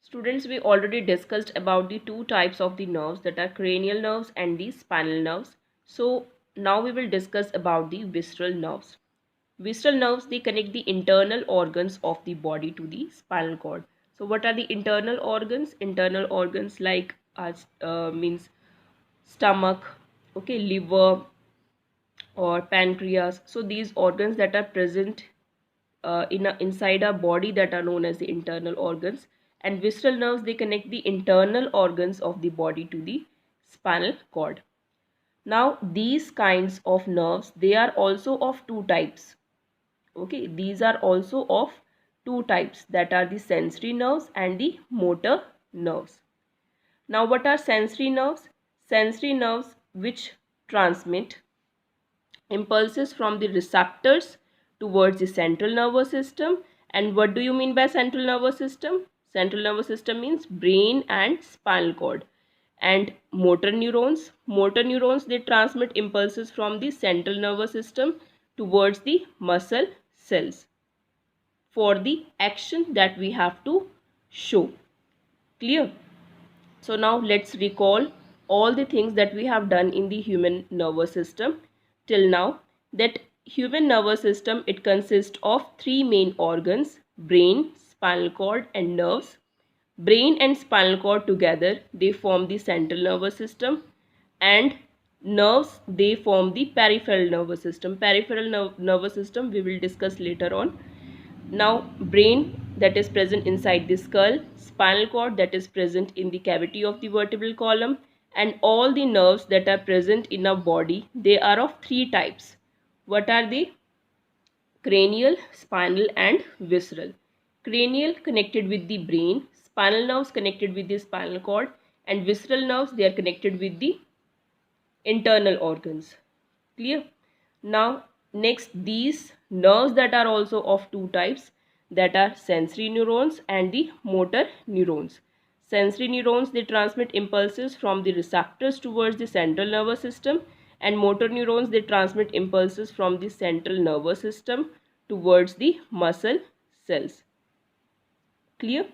Students, we already discussed about the two types of the nerves, that are cranial nerves and the spinal nerves. So now we will discuss about the visceral nerves. Visceral nerves, they connect the internal organs of the body to the spinal cord. So what are the internal organs? Internal organs like means stomach, okay, liver or pancreas. So these organs that are present inside our body, that are known as the internal organs. And visceral nerves, they connect the internal organs of the body to the spinal cord. Now these kinds of nerves, they are also of two types. Okay, these are also of two types, that are the sensory nerves and the motor nerves. Now what are sensory nerves? Sensory nerves which transmit impulses from the receptors towards the central nervous system. And what do you mean by central nervous system? Central nervous system means brain and spinal cord. And motor neurons, they transmit impulses from the central nervous system towards the muscle cells for the action that we have to show. Clear? So now let's recall all the things that we have done in the human nervous system till now. That human nervous system, it consists of three main organs: brain, spinal cord and nerves. Brain and spinal cord together, they form the central nervous system, and nerves, they form the peripheral nervous system. Peripheral nervous system we will discuss later on. Now brain, that is present inside the skull, spinal cord, that is present in the cavity of the vertebral column, and all the nerves that are present in our body, they are of three types. What are they? Cranial, spinal and visceral. Cranial connected with the brain, spinal nerves connected with the spinal cord, and visceral nerves, they are connected with the internal organs. Clear? Now next, these nerves that are also of two types, that are sensory neurons and the motor neurons. Sensory neurons, they transmit impulses from the receptors towards the central nervous system, and motor neurons, they transmit impulses from the central nervous system towards the muscle cells. Clear?